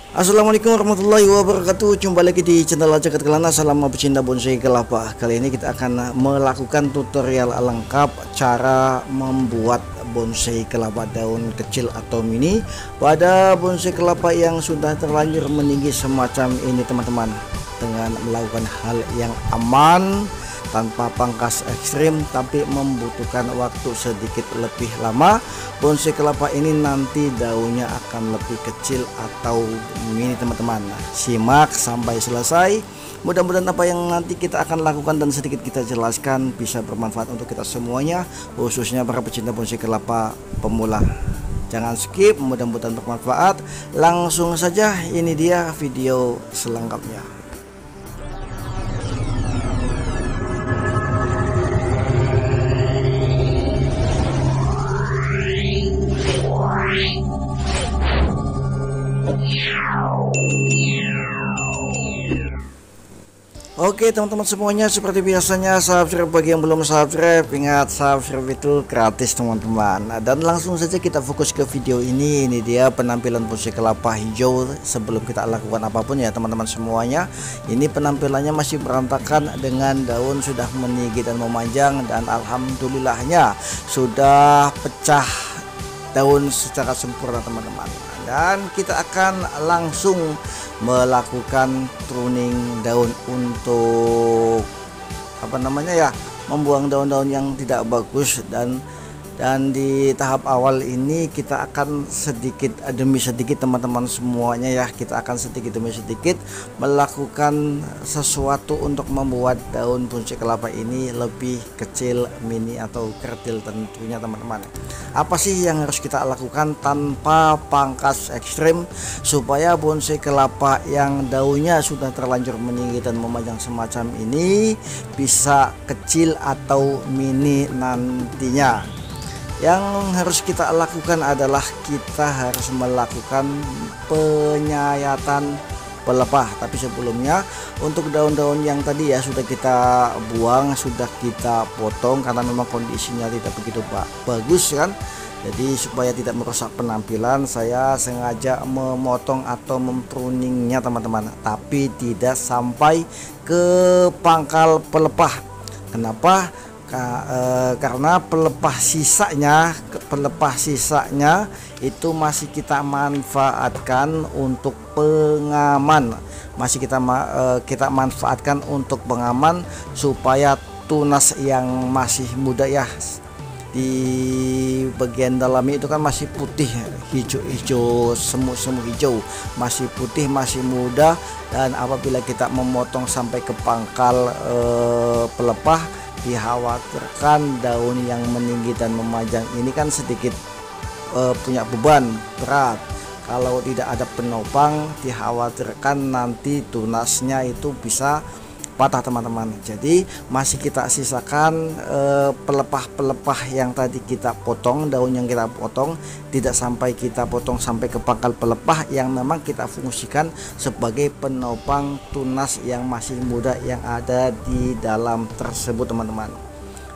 Assalamualaikum warahmatullahi wabarakatuh. Jumpa lagi di channel Jagat Kelana. Salam pecinta bonsai kelapa. Kali ini kita akan melakukan tutorial lengkap cara membuat bonsai kelapa daun kecil atau mini pada bonsai kelapa yang sudah terlanjur meninggi semacam ini, teman-teman. Dengan melakukan hal yang aman, tanpa pangkas ekstrim, tapi membutuhkan waktu sedikit lebih lama. Bonsai kelapa ini nanti daunnya akan lebih kecil atau mini, teman-teman. Simak sampai selesai. Mudah-mudahan apa yang nanti kita akan lakukan dan sedikit kita jelaskan bisa bermanfaat untuk kita semuanya, khususnya para pecinta bonsai kelapa pemula. Jangan skip, mudah-mudahan bermanfaat. Langsung saja, ini dia video selengkapnya. Oke teman-teman semuanya, seperti biasanya subscribe bagi yang belum subscribe. Ingat, subscribe itu gratis, teman-teman. Dan langsung saja kita fokus ke video ini. Ini dia penampilan bonsai kelapa hijau sebelum kita lakukan apapun ya teman-teman semuanya. Ini penampilannya masih berantakan dengan daun sudah meninggi dan memanjang, dan alhamdulillahnya sudah pecah daun secara sempurna, teman-teman. Dan kita akan langsung melakukan pruning daun untuk membuang daun-daun yang tidak bagus. Dan di tahap awal ini kita akan sedikit demi sedikit, teman-teman semuanya ya, kita akan sedikit demi sedikit melakukan sesuatu untuk membuat daun bonsai kelapa ini lebih kecil, mini atau kerdil tentunya, teman-teman. Apa sih yang harus kita lakukan tanpa pangkas ekstrim supaya bonsai kelapa yang daunnya sudah terlanjur meninggi dan memanjang semacam ini bisa kecil atau mini nantinya? Yang harus kita lakukan adalah kita harus melakukan penyayatan pelepah. Tapi sebelumnya, untuk daun-daun yang tadi ya sudah kita buang, sudah kita potong karena memang kondisinya tidak begitu bagus kan. Jadi supaya tidak merusak penampilan, saya sengaja memotong atau mempruningnya, teman-teman, tapi tidak sampai ke pangkal pelepah. Kenapa? Karena pelepah sisanya itu masih kita manfaatkan untuk pengaman, kita manfaatkan untuk pengaman supaya tunas yang masih muda ya, di bagian dalamnya itu kan masih putih, hijau, semu hijau, masih putih, masih muda. Dan apabila kita memotong sampai ke pangkal pelepah, dikhawatirkan daun yang meninggi dan memanjang ini kan sedikit punya beban berat. Kalau tidak ada penopang, dikhawatirkan nanti tunasnya itu bisa patah, teman-teman. Jadi masih kita sisakan pelepah-pelepah yang tadi kita potong, daun yang kita potong, tidak sampai kita potong sampai ke pangkal pelepah yang memang kita fungsikan sebagai penopang tunas yang masih muda yang ada di dalam tersebut, teman-teman.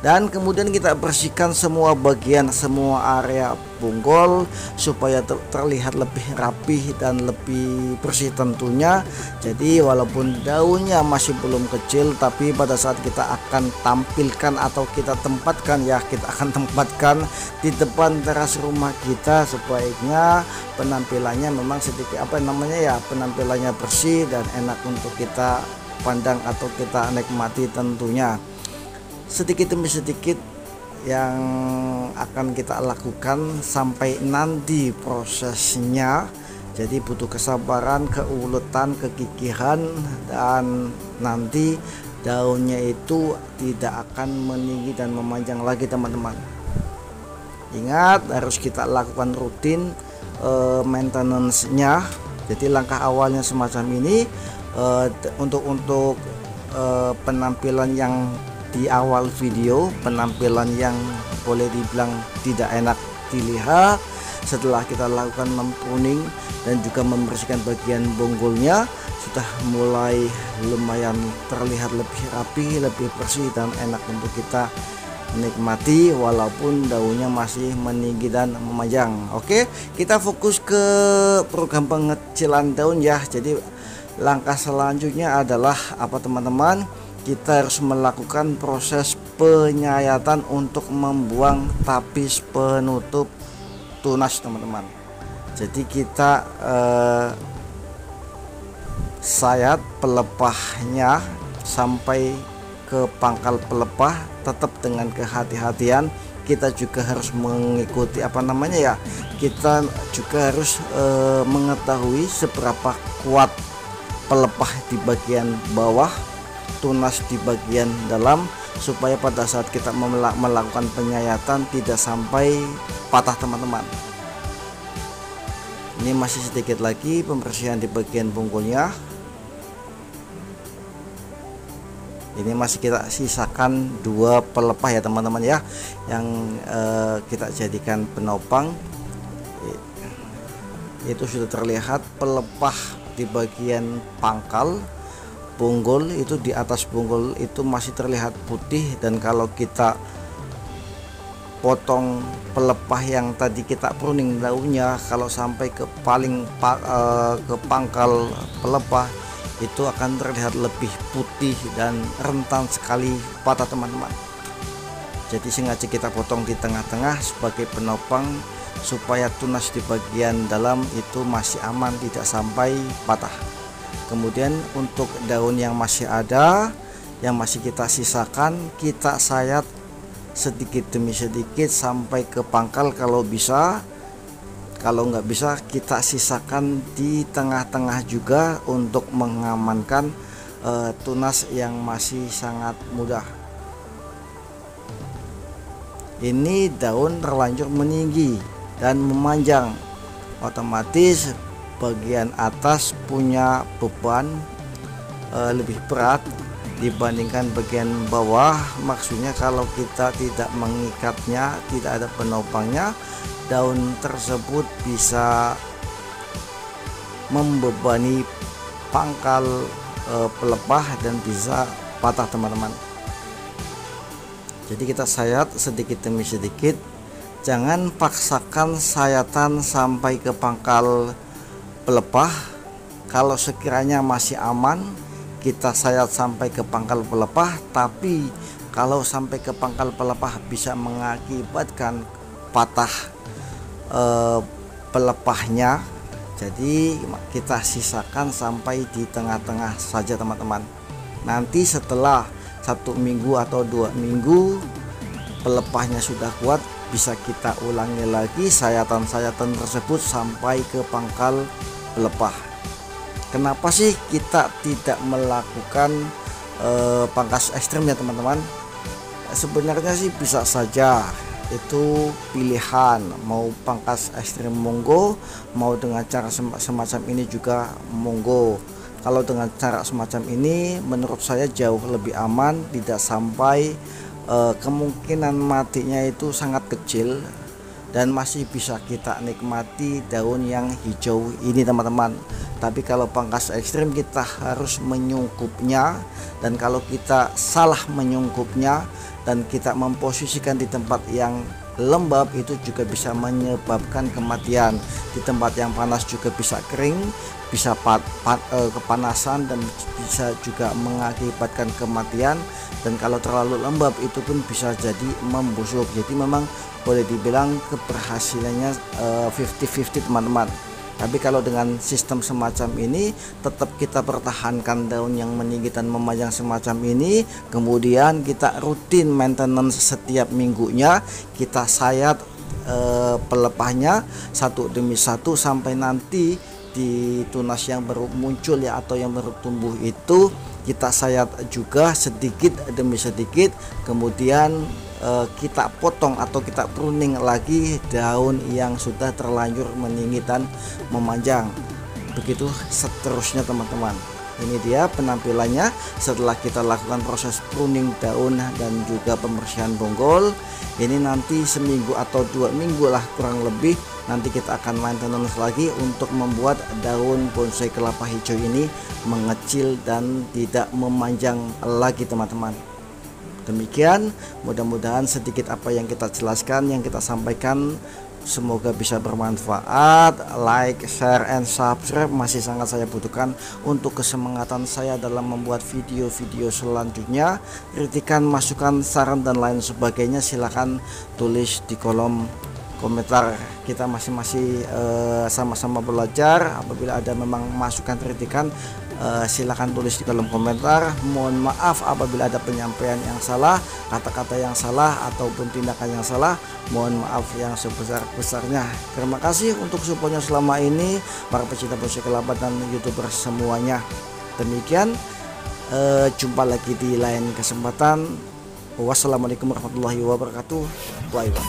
Dan kemudian kita bersihkan semua bagian, semua area bonggol supaya terlihat lebih rapih dan lebih bersih tentunya. Jadi walaupun daunnya masih belum kecil, tapi pada saat kita akan tampilkan atau kita tempatkan ya, kita akan tempatkan di depan teras rumah kita, sebaiknya penampilannya memang sedikit penampilannya bersih dan enak untuk kita pandang atau kita nikmati tentunya. Sedikit demi sedikit yang akan kita lakukan sampai nanti prosesnya. Jadi butuh kesabaran, keuletan, kegigihan, dan nanti daunnya itu tidak akan meninggi dan memanjang lagi, teman-teman. Ingat, harus kita lakukan rutin maintenance-nya. Jadi langkah awalnya semacam ini. Untuk penampilan yang di awal video, penampilan yang boleh dibilang tidak enak dilihat, setelah kita lakukan mempruning dan juga membersihkan bagian bonggolnya, sudah mulai lumayan terlihat lebih rapi, lebih bersih dan enak untuk kita nikmati walaupun daunnya masih meninggi dan memanjang. Oke, kita fokus ke program pengecilan daun ya. Jadi langkah selanjutnya adalah apa teman-teman? Kita harus melakukan proses penyayatan untuk membuang tapis penutup tunas teman-teman. Jadi kita sayat pelepahnya sampai ke pangkal pelepah, tetap dengan kehati-hatian. Kita juga harus mengikuti kita juga harus mengetahui seberapa kuat pelepah di bagian bawah, tunas di bagian dalam, supaya pada saat kita melakukan penyayatan tidak sampai patah teman-teman. Ini masih sedikit lagi pembersihan di bagian bungkulnya. Ini masih kita sisakan 2 pelepah ya teman-teman ya, yang kita jadikan penopang. Itu sudah terlihat pelepah di bagian pangkal bonggol, itu di atas bonggol itu masih terlihat putih. Dan kalau kita potong pelepah yang tadi kita pruning daunnya, kalau sampai ke ke pangkal pelepah, itu akan terlihat lebih putih dan rentan sekali patah teman-teman. Jadi sengaja kita potong di tengah-tengah sebagai penopang supaya tunas di bagian dalam itu masih aman, tidak sampai patah. Kemudian untuk daun yang masih ada, yang masih kita sisakan, kita sayat sedikit demi sedikit sampai ke pangkal kalau bisa. Kalau nggak bisa, kita sisakan di tengah-tengah juga untuk mengamankan tunas yang masih sangat muda. Ini daun terlanjur meninggi dan memanjang, otomatis bagian atas punya beban lebih berat dibandingkan bagian bawah. Maksudnya kalau kita tidak mengikatnya, tidak ada penopangnya, daun tersebut bisa membebani pangkal pelepah dan bisa patah teman-teman. Jadi kita sayat sedikit demi sedikit, jangan paksakan sayatan sampai ke pangkal pelepah. Kalau sekiranya masih aman, kita sayat sampai ke pangkal pelepah. Tapi kalau sampai ke pangkal pelepah bisa mengakibatkan patah pelepahnya, jadi kita sisakan sampai di tengah-tengah saja teman-teman. Nanti setelah 1 minggu atau 2 minggu pelepahnya sudah kuat, bisa kita ulangi lagi sayatan-sayatan tersebut sampai ke pangkal pelepah. Kenapa sih kita tidak melakukan pangkas ekstrim ya teman-teman? Sebenarnya sih bisa saja, itu pilihan, mau pangkas ekstrim monggo, mau dengan cara semacam ini juga monggo. Kalau dengan cara semacam ini menurut saya jauh lebih aman, tidak sampai kemungkinan matinya itu sangat kecil, dan masih bisa kita nikmati daun yang hijau ini teman-teman. Tapi kalau pangkas ekstrim kita harus menyungkupnya, dan kalau kita salah menyungkupnya dan kita memposisikan di tempat yang lembab, itu juga bisa menyebabkan kematian. Di tempat yang panas juga bisa kering, bisa kepanasan, dan bisa juga mengakibatkan kematian. Dan kalau terlalu lembab itu pun bisa jadi membusuk. Jadi memang boleh dibilang keberhasilannya 50-50 teman-teman. Tapi kalau dengan sistem semacam ini, tetap kita pertahankan daun yang meninggi dan memanjang semacam ini, kemudian kita rutin maintenance setiap minggunya, kita sayat pelepahnya 1 demi 1 sampai nanti di tunas yang baru muncul ya, atau yang baru tumbuh itu kita sayat juga sedikit demi sedikit. Kemudian kita potong atau kita pruning lagi daun yang sudah terlanjur meninggi dan memanjang. Begitu seterusnya teman-teman. Ini dia penampilannya setelah kita lakukan proses pruning daun dan juga pembersihan bonggol. Ini nanti seminggu atau 2 minggu lah kurang lebih, nanti kita akan maintenance lagi untuk membuat daun bonsai kelapa hijau ini mengecil dan tidak memanjang lagi teman-teman. Demikian, mudah-mudahan sedikit apa yang kita jelaskan, yang kita sampaikan, semoga bisa bermanfaat. Like, share, and subscribe masih sangat saya butuhkan untuk kesemangatan saya dalam membuat video-video selanjutnya. Kritikan, masukan, saran, dan lain sebagainya silahkan tulis di kolom komentar. Kita masing-masing sama-sama belajar. Apabila ada memang masukan, kritikan, silahkan tulis di kolom komentar. Mohon maaf apabila ada penyampaian yang salah, kata-kata yang salah, ataupun tindakan yang salah. Mohon maaf yang sebesar-besarnya. Terima kasih untuk supportnya selama ini, para pecinta musik kelabat dan YouTuber semuanya. Demikian, jumpa lagi di lain kesempatan. Wassalamualaikum warahmatullahi wabarakatuh. Bye bye.